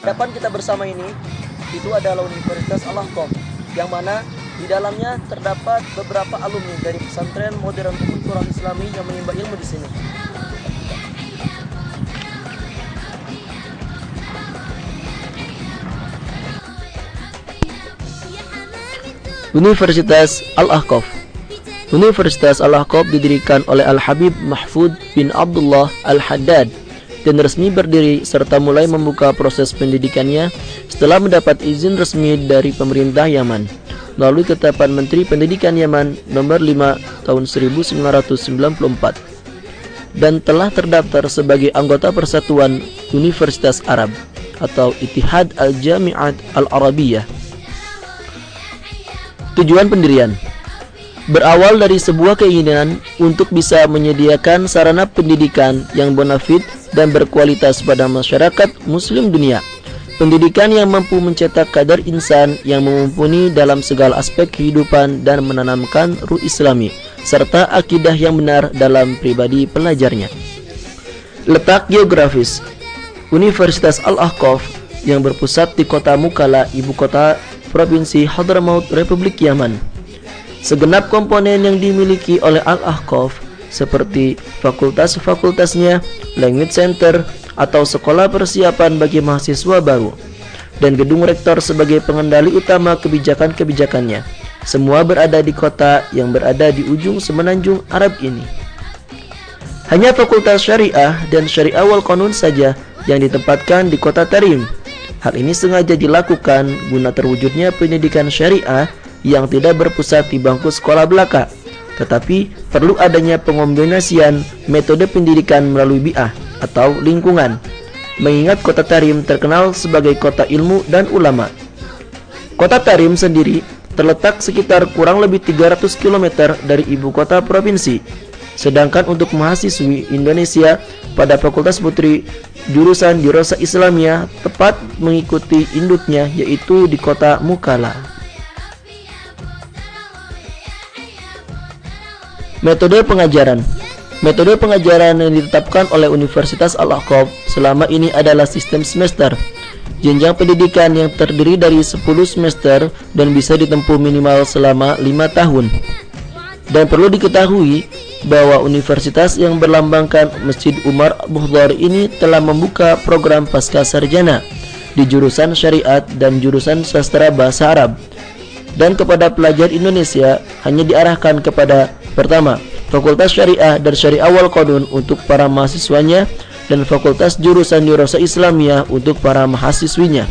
hadapan kita bersama ini itu adalah Universitas Al-Ahqaf, yang mana di dalamnya terdapat beberapa alumni dari pesantren modern Ummul Qura Islami yang menimba ilmu di sini. Universitas Al-Ahqaf. Universitas Al-Ahqaf didirikan oleh Al-Habib Mahfud bin Abdullah Al-Haddad dan resmi berdiri serta mulai membuka proses pendidikannya setelah mendapat izin resmi dari pemerintah Yaman melalui ketetapan Menteri Pendidikan Yaman nomor 5 tahun 1994 dan telah terdaftar sebagai anggota Persatuan Universitas Arab atau Ittihad Al-Jami'at Al-Arabiyah. Tujuan pendirian berawal dari sebuah keinginan untuk bisa menyediakan sarana pendidikan yang bonafit dan berkualitas pada masyarakat muslim dunia. Pendidikan yang mampu mencetak kadar insan yang mumpuni dalam segala aspek kehidupan dan menanamkan ruh islami serta akidah yang benar dalam pribadi pelajarnya. Letak geografis Universitas Al-Ahqaf yang berpusat di kota Mukalla, ibu kota Provinsi Hadramaut, Republik Yaman. Segenap komponen yang dimiliki oleh Al-Ahqaf seperti fakultas-fakultasnya, language center atau sekolah persiapan bagi mahasiswa baru, dan gedung rektor sebagai pengendali utama kebijakan-kebijakannya, semua berada di kota yang berada di ujung semenanjung Arab ini. Hanya fakultas syariah dan syariah wal qanun saja yang ditempatkan di kota Tarim. Hal ini sengaja dilakukan guna terwujudnya pendidikan syariah yang tidak berpusat di bangku sekolah belaka, tetapi perlu adanya pengombinasian metode pendidikan melalui bi'ah atau lingkungan, mengingat kota Tarim terkenal sebagai kota ilmu dan ulama. Kota Tarim sendiri terletak sekitar kurang lebih 300 km dari ibu kota provinsi, sedangkan untuk mahasiswi Indonesia pada Fakultas Putri jurusan Dirosah Islamiyah tepat mengikuti induknya yaitu di kota Mukalla. Metode pengajaran. Metode pengajaran yang ditetapkan oleh Universitas Al-Ahqaf selama ini adalah sistem semester. Jenjang pendidikan yang terdiri dari 10 semester dan bisa ditempuh minimal selama 5 tahun. Dan perlu diketahui bahwa universitas yang berlambangkan Masjid Umar Muhdhar ini telah membuka program pasca sarjana di jurusan syariat dan jurusan sastra bahasa Arab. Dan kepada pelajar Indonesia hanya diarahkan kepada pertama, Fakultas Syariah dan Syariah wal Qanun untuk para mahasiswanya dan Fakultas Jurusan Dirosah Islamiyah untuk para mahasiswinya.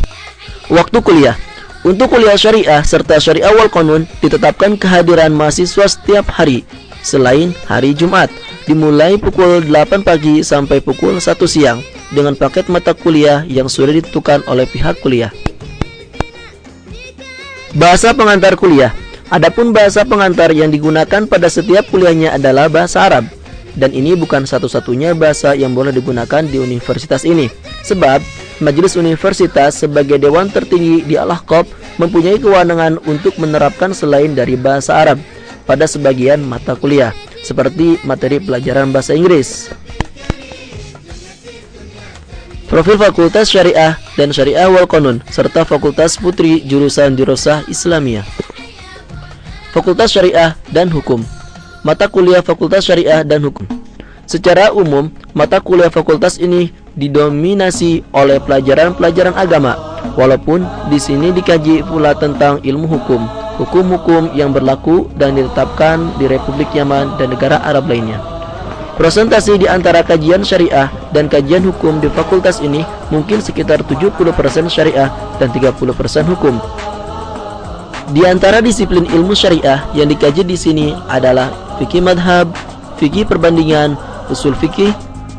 Waktu kuliah. Untuk kuliah syariah serta syariah wal qanun ditetapkan kehadiran mahasiswa setiap hari selain hari Jumat, dimulai pukul 8 pagi sampai pukul 1 siang dengan paket mata kuliah yang sudah ditentukan oleh pihak kuliah. Bahasa pengantar kuliah. Adapun bahasa pengantar yang digunakan pada setiap kuliahnya adalah bahasa Arab. Dan ini bukan satu-satunya bahasa yang boleh digunakan di universitas ini, sebab Majelis Universitas sebagai dewan tertinggi di Al-Ahqaf mempunyai kewenangan untuk menerapkan selain dari bahasa Arab pada sebagian mata kuliah, seperti materi pelajaran bahasa Inggris. Profil Fakultas Syariah dan Syariah wal Qanun serta Fakultas Putri jurusan Dirosah Islamiyah. Fakultas Syariah dan Hukum. Mata kuliah Fakultas Syariah dan Hukum. Secara umum, mata kuliah fakultas ini didominasi oleh pelajaran-pelajaran agama, walaupun di sini dikaji pula tentang ilmu hukum, hukum-hukum yang berlaku dan ditetapkan di Republik Yaman dan negara Arab lainnya. Presentasi di antara kajian syariah dan kajian hukum di fakultas ini mungkin sekitar 70% syariah dan 30% hukum. Di antara disiplin ilmu syariah yang dikaji di sini adalah fikih madhab, fikih perbandingan, usul fikih,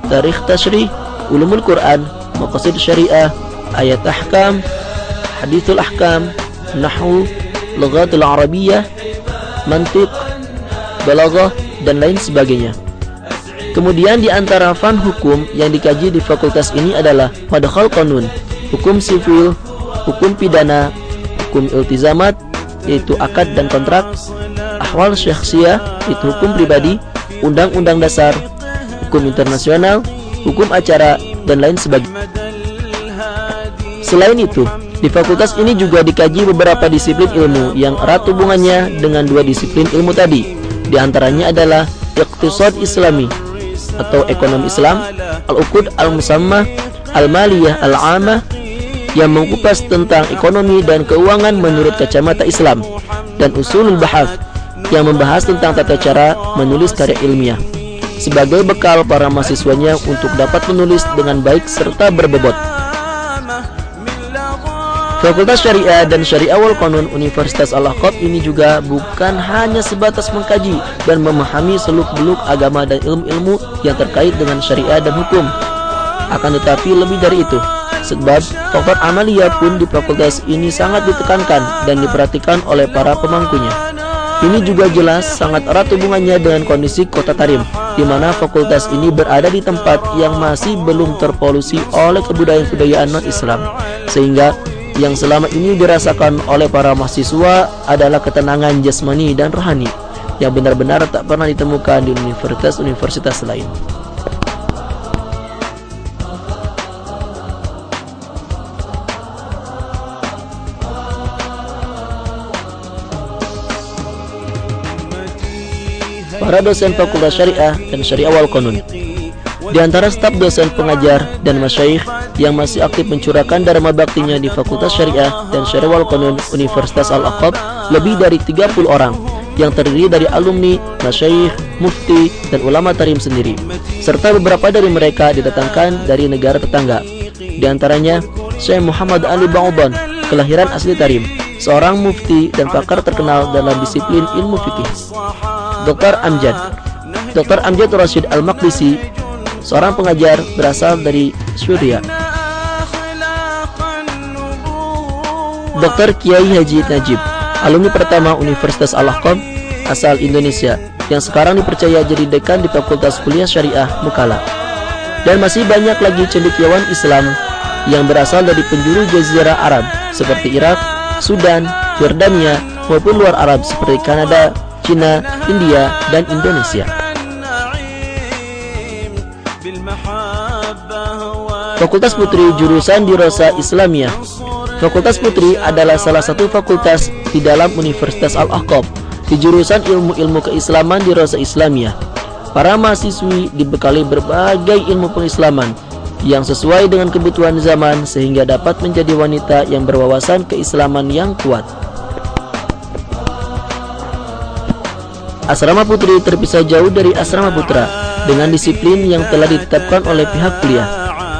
tarikh tasyri', ulumul Quran, maqasid syariah, ayat ahkam, hadithul ahkam, nahwu, lughatul arabiyyah, mantiq, balaghah, dan lain sebagainya. Kemudian di antara fan hukum yang dikaji di fakultas ini adalah madkhal qanun, hukum sivil, hukum pidana, hukum iltizamat, yaitu akad dan kontrak, ahwal syakhsiyah, itu hukum pribadi, undang-undang dasar, hukum internasional, hukum acara, dan lain sebagainya. Selain itu, di fakultas ini juga dikaji beberapa disiplin ilmu yang erat hubungannya dengan dua disiplin ilmu tadi. Di antaranya adalah Iqtisad Islami atau ekonomi Islam, Al-Uqud Al-Musammah, Al-Maliyah Al-Amah yang mengupas tentang ekonomi dan keuangan menurut kacamata Islam, dan Usulul Bahath yang membahas tentang tata cara menulis karya ilmiah sebagai bekal para mahasiswanya untuk dapat menulis dengan baik serta berbobot. Fakultas Syariah dan Syariah wal Qanun Universitas Al-Ahqaf ini juga bukan hanya sebatas mengkaji dan memahami seluk-beluk agama dan ilmu-ilmu yang terkait dengan syariah dan hukum. Akan tetapi lebih dari itu, sebab faktor amalia pun di fakultas ini sangat ditekankan dan diperhatikan oleh para pemangkunya. Ini juga jelas sangat erat hubungannya dengan kondisi Kota Tarim, di mana fakultas ini berada di tempat yang masih belum terpolusi oleh kebudayaan-kebudayaan non-Islam, sehingga yang selama ini dirasakan oleh para mahasiswa adalah ketenangan jasmani dan rohani yang benar-benar tak pernah ditemukan di universitas-universitas lain. Para dosen Fakultas Syariah dan Syariah wal Qanun. Di antara staf dosen pengajar dan masyayikh yang masih aktif mencurahkan dharma baktinya di Fakultas Syariah dan Syariah wal Qanun Universitas Al-Ahqaf lebih dari 30 orang yang terdiri dari alumni, masyayikh, mufti, dan ulama Tarim sendiri, serta beberapa dari mereka didatangkan dari negara tetangga. Di antaranya Syekh Muhammad Ali Ba'uban, kelahiran asli Tarim, seorang mufti dan pakar terkenal dalam disiplin ilmu fikih. Dr. Amjad Rashid Al-Maqdisi, seorang pengajar berasal dari Suriah. Dr. Kiai Haji Najib, alumni pertama Universitas Al-Ahqaf asal Indonesia, yang sekarang dipercaya jadi dekan di Fakultas Kuliah Syariah Mukalla. Dan masih banyak lagi cendekiawan Islam yang berasal dari penjuru Jazirah Arab seperti Irak, Sudan, Yordania, maupun luar Arab seperti Kanada, Cina, India, dan Indonesia. Fakultas Putri jurusan Dirosah Islamiyah. Fakultas Putri adalah salah satu fakultas di dalam Universitas Al-Ahqaf di jurusan ilmu-ilmu keislaman Dirosah Islamiyah. Para mahasiswi dibekali berbagai ilmu pengislaman yang sesuai dengan kebutuhan zaman sehingga dapat menjadi wanita yang berwawasan keislaman yang kuat. Asrama Putri terpisah jauh dari Asrama Putra dengan disiplin yang telah ditetapkan oleh pihak kuliah.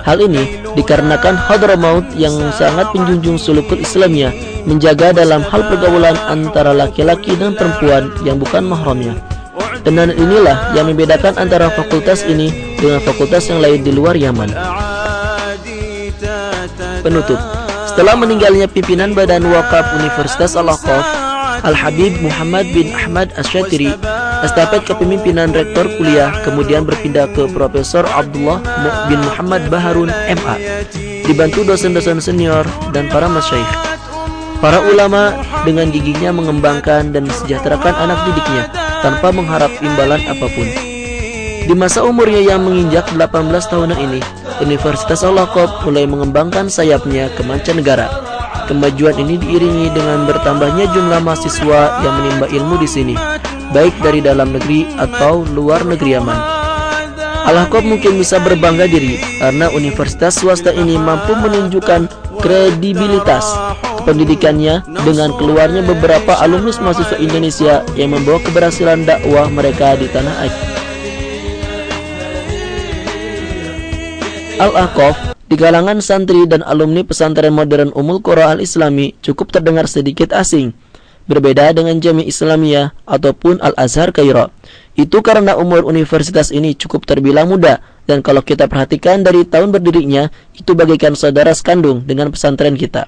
Hal ini dikarenakan Hadramaut yang sangat menjunjung sulukul Islamiyah menjaga dalam hal pergaulan antara laki-laki dan perempuan yang bukan mahramnya. Dan inilah yang membedakan antara fakultas ini dengan fakultas yang lain di luar Yaman. Penutup, setelah meninggalnya pimpinan Badan Wakaf Universitas Al-Ahqaf, Al-Habib Muhammad bin Ahmad Asy-Syatiri, estafet kepemimpinan rektor kuliah kemudian berpindah ke Profesor Abdullah bin Muhammad Baharun MA, dibantu dosen-dosen senior dan para masyayikh. Para ulama dengan giginya mengembangkan dan mensejahterakan anak didiknya tanpa mengharap imbalan apapun. Di masa umurnya yang menginjak 18 tahunan ini, Universitas Al-Ahqaf mulai mengembangkan sayapnya ke mancanegara. Kemajuan ini diiringi dengan bertambahnya jumlah mahasiswa yang menimba ilmu di sini, baik dari dalam negeri atau luar negeri Yaman. Al-Ahqaf mungkin bisa berbangga diri karena universitas swasta ini mampu menunjukkan kredibilitas pendidikannya dengan keluarnya beberapa alumni mahasiswa Indonesia yang membawa keberhasilan dakwah mereka di tanah air. Al-Ahqaf di kalangan santri dan alumni pesantren modern Ummul Qura Al-Islami cukup terdengar sedikit asing, berbeda dengan Jami' Islamiyah ataupun Al-Azhar Kairo. Itu karena umur universitas ini cukup terbilang muda, dan kalau kita perhatikan dari tahun berdirinya, itu bagaikan saudara sekandung dengan pesantren kita.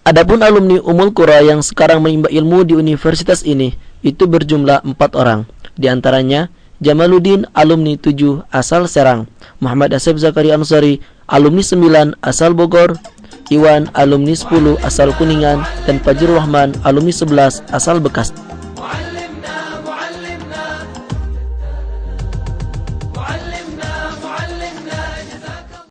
Adapun alumni Ummul Qura yang sekarang menimba ilmu di universitas ini, itu berjumlah 4 orang. Di antaranya Jamaluddin, alumni 7 asal Serang, Muhammad Asep Zakaria Ansari, alumni 9 asal Bogor, Iwan, alumni 10 asal Kuningan, dan Fajrul Rahman, alumni 11 asal Bekasi.